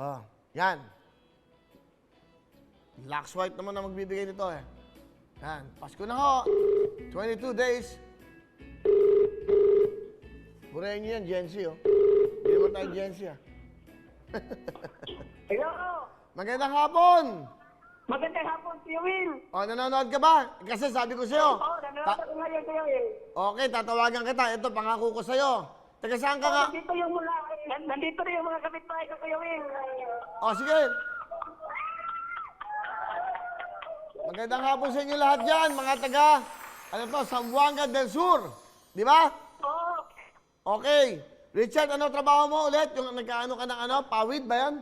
Oh, yan. Lux White naman na magbibigay nito eh. Yan. Pasko na ho. 22 days. Burahin niyo yan, Gen Z, oh. Hindi naman tayo Gen Z, ah. Hello! Magandang hapon! Magandang hapon, Kuya Will! O, nanonood ka ba? Kasi sabi ko sa'yo. Oo, nanonood ako ngayon, Kuya Will. Okay, tatawagan kita. Ito, pangako ko sa'yo. Taga saan ka nga? Nandito nandito na yung mga kapitbahay ko, Kuya Will. O, sige. Magandang hapon sa inyo lahat dyan, mga taga, ano to, Zamboanga del Sur. Di ba? Oo. Okay. Richard, ano trabaho mo ulit? Yung nagkaano ka ng ano? Pawid ba yan?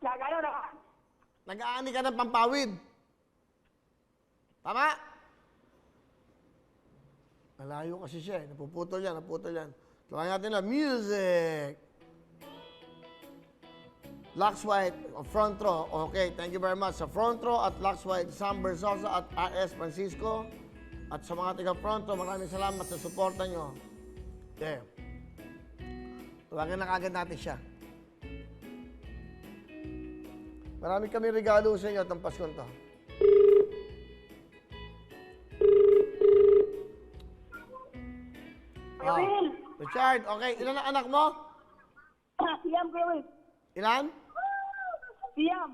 Nagano na. Nag-aani ka ng pampawid. Tama? Malayo kasi siya eh. Napuputol yan, naputol yan. Tumahan natin na music. Lux White, front row. Okay, thank you very much. Sa front row at Lux White, Sam Berzosa at R.S. Francisco. At sa mga taga-front row, maraming salamat sa suporta nyo. Okay. Tawagan na kagad natin siya. Marami kami regalo sa inyo itong Paskong to. Kuya Will! Richard, okay. Ilan ang anak mo? Siyam, Kuya Will. Ilan? Siyam.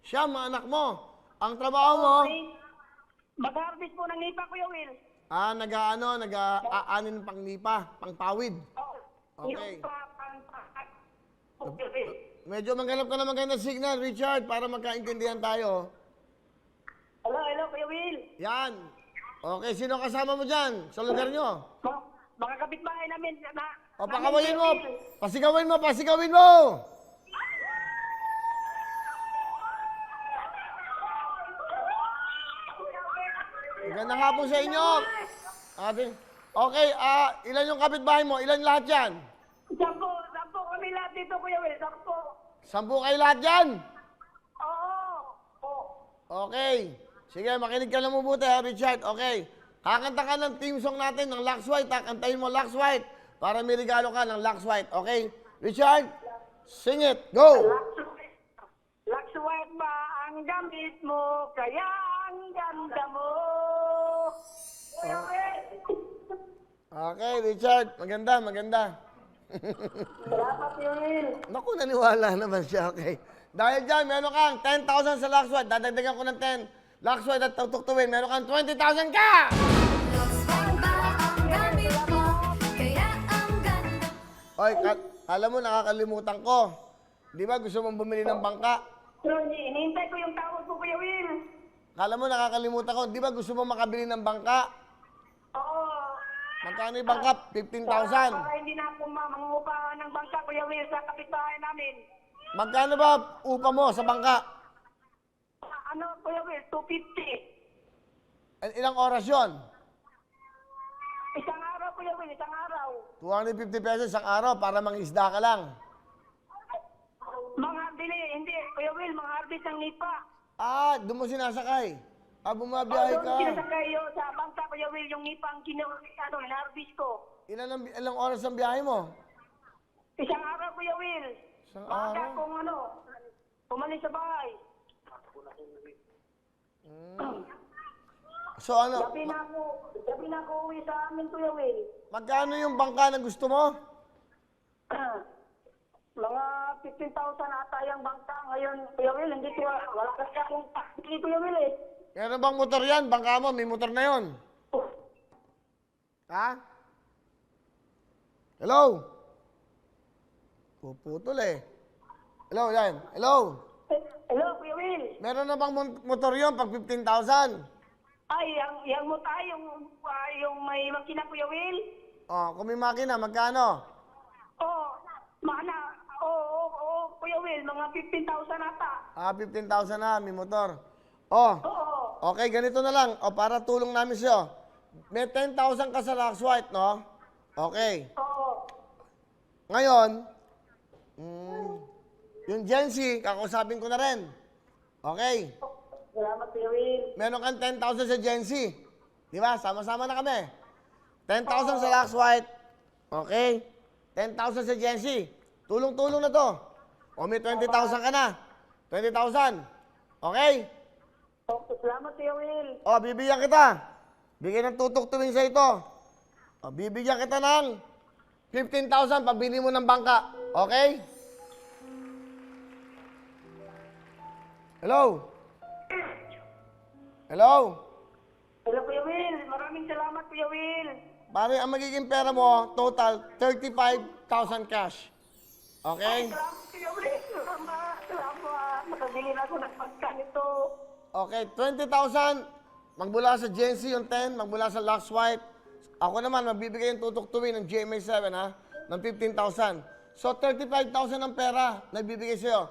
Siya, mga anak mo. Ang trabaho mo? Mag-harvest po ng nipa, Kuya Will. Nag-aanin ng pangnipa, pangpawid. Okay. Medyo maghanap ka na magandang signal, Richard, para magkaintindihan tayo. Hello, Kuya Will. Yan. Okay, sino kasama mo dyan sa lugar nyo? Mga kapitbahay namin na... O, pakawayin mo. Pasigawin mo, pasigawin mo. Magandang hapon sa inyo. Okay, ilan yung kapitbahay mo? Ilan lahat yan? Sampo kami lahat dito, Kuya Will. 10 kayo lahat dyan? Oo. Okay. Sige, makinig ka na mabuti ha, Richard. Okay. Kakanta ka ng team song natin ng Lux White. Kantahin mo Lux White para may regalo ka ng Lux White. Okay? Richard, sing it. Go! Lux White ba ang gamit mo? Kaya ang ganda mo. Okay, Richard. Maganda, maganda. Salamat, Will. Naku, naniwala naman siya. Okay. Dahil dyan, meron kang 10,000 sa Lux White. Dadagdagan ko ng 10 Lux White at tutuktuin. Meron kang 20,000 ka! Oy, alam mo, nakakalimutan ko. Di ba gusto mong bumili ng bangka? Hinihintay ko yung tawag ko, Kuya Will. Kala mo, nakakalimutan ko. Di ba gusto mong makabili ng bangka? Oo. Magkano yung bangka? 15,000. Para hindi na ako mangungupahan ng bangka, Kuya Will, sa kapitbahay namin. Magkano ba upa mo sa bangka? Ano, Kuya Will? 250. Ilang oras yon? Isang araw, Kuya Will, isang araw. 250 pesos isang araw para mangisda ka lang. Mga hindi, Kuya Will, mga harvest ng nipa. Doon mo sinasakay. Bumabiyahe ka. Doon sinasakay yun sa bangka, Kuya Will, yung nipang harvest ko. Ilang oras ang biyahe mo? Isang araw, Kuya Will. Isang Maaga araw? kung umalis sa bahay. So ano, Gabi na ako uwi sa amin, Kuya Will. magkano yung bangka na gusto mo? Mga 15,000 ata yung bangka ngayon, Kuya Will. Hindi ko, wala kasi akong taxi, Kuya Will eh. Meron bang motor yan? Bangka mo, may motor na yon. Ha? Hello? Puputol eh. Hello, yan. Hello? Hello, Kuya Will. Meron na bang motor yon pag 15,000? Ay, yung mutay, yung may makina, Kuya Will. Kung may makina, magkano? Oo, Kuya Will, mga 15,000 ata. 15,000 na, may motor. Oo. Okay, ganito na lang. Para tulong namin sa'yo. May 10,000 ka sa Lux White, no? Okay. Oo. Ngayon, yung Gen Z, kakausapin ko na rin. Okay. Salamat, Kuya Will. Meron kang 10,000 sa Gen Z. Di ba? Sama-sama na kami. 10,000 sa Lux White. Okay? 10,000 sa Gen Z. Tulong-tulong na to. O may 20,000 ka na. 20,000. Okay? Okay, salamat, Kuya Will. O, bibigyan kita. Bigyan ng tutok-tuwing sa ito. O, bibigyan kita ng 15,000 pabili mo ng bangka. Okay? Hello? Hello? Hello, Kuya Will. Maraming salamat, Kuya Will. Pare, ang magiging pera mo, total, 35,000 cash. Okay? Salamat, Kuya Will. Salamat. Salamat. Nakabili na ako ng pagkain ito. Okay, 20,000. Magmula sa GNC yung 10, magmula sa Lux White. Ako naman, magbibigay yung tutok-tuwing ng GMA7, ha? Ng 15,000. So, 35,000 ang pera na ibibigay sa'yo.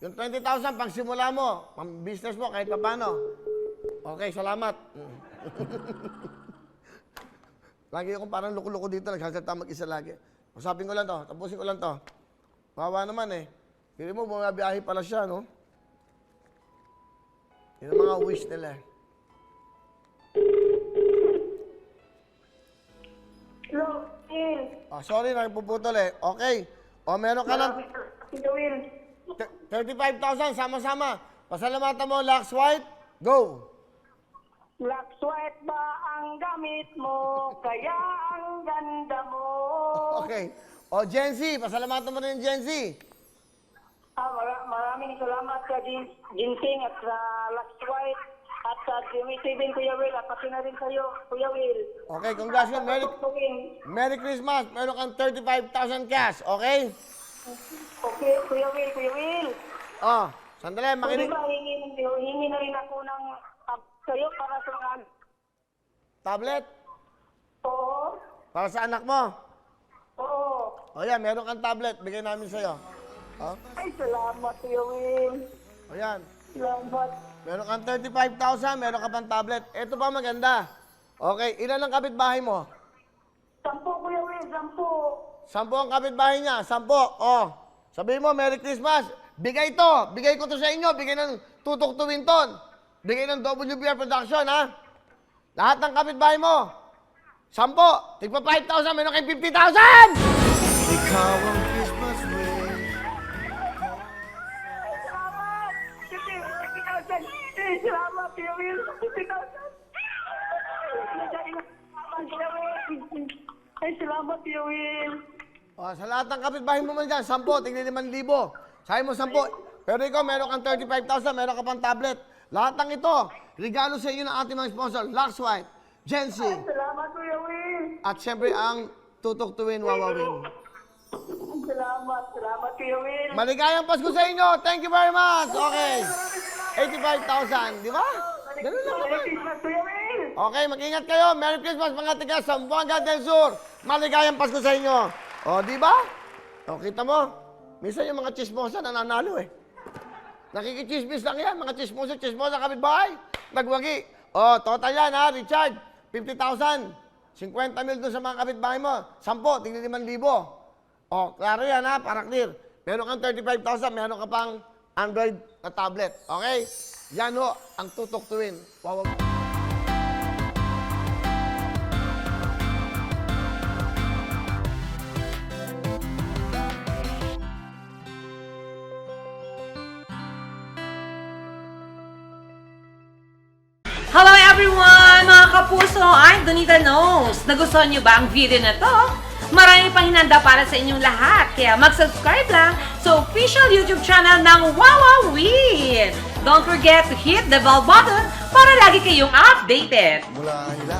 Yung 20,000, pag simula mo, pang business mo, kahit pa paano. Okay, salamat. Lagi akong parang loko-loko dito, nagsasalita mag-isa lagi. Usapin ko lang to, tapusin ko lang to. Kawawa naman eh. Pili mo, bumabiyahe pala siya, no? Yun ang mga wish nila eh. Hello, Will. Oh, sorry, nakipuputol eh. Okay. O, meron ka ng Kuya Will. 35,000, sama-sama. Pasalamatan mo, Lux White. Go! Black sweat ba ang gamit mo? Kaya ang ganda mo. Okay. O, Gen Z, pasalamatan mo rin yung Gen Z. Maraming salamat sa Ginseng at sa Last White at sa Jimmy Steven, Kuya Will, at pati na rin sa'yo, Kuya Will. Okay, congratulations. Merry Christmas. Meron kang 35,000 cash. Okay? Okay, Kuya Will, Kuya Will. Oh, sandali, makinig. Pwede ba hingi na rin ako ng sa'yo para sa mga... Tablet? Oo. Para sa anak mo. Oo. O yan, meron kang tablet. Bigay namin sa'yo. Oh, Ay, salamat, Kuya Will. o yan. Salamat. Meron kang 35,000, meron ka pang tablet. Ito pa maganda. Okay, ilan ang kapitbahay mo? 10, Kuya Will, 10. 10 ang kapitbahay niya. 10. Oh, sabihin mo, Merry Christmas. Bigay to. Bigay ko to sa inyo. Bigay ng tutok to Winton. Bigay ng WBR Production, ha? Lahat ng kapitbahay mo. 10. Tigpa 5,000, meron kayong 50,000! Ikaw ang Christmas wish. Salamat! 50,000! Salamat, Kuya Will! 50,000! Ay, salamat, Kuya Will! Oh, sa lahat ng kapitbahay mo man dyan, 10, tignan 5,000. Sabi mo 10. Pero ikaw, meron kang 35,000, meron ka pang tablet. Lahat ng ito, regalo sa inyo ng ating mga sponsor, Lux White, Gen Z, Salamat, Kuya Will! at syempre ang Tutok Tuwin Wawawin. Salamat, Kuya Will! Maligayang Pasko sa inyo. Thank you very much. Okay. 85,000, di ba? Ganun lang naman. Merry Christmas, Kuya Will! Okay, mag-ingat kayo. Merry Christmas mga tiga Zamboanga del Sur. Maligayang Pasko sa inyo. O, di ba? O, kita mo? Minsan yung mga chismosa nananalo eh. Nakikichismis lang yan. Mga chismosa kapitbahay. Nagwagi. O, total yan ha, Richard. 50,000. 50,000 doon sa mga kapitbahay mo. 10, tignan 5,000. O, klaro yan ha, para clear. Meron kang 35,000, meron ka pang Android na tablet. Okay? Yan ho, ang Tutok Tuwin. Wow. Hello everyone! Mga kapuso, I'm Donita Knows. Nagustuhan niyo ba ang video na to? Marami pang hinanda para sa inyong lahat. Kaya mag-subscribe lang sa official YouTube channel ng Wawawin. Don't forget to hit the bell button para lagi kayong updated.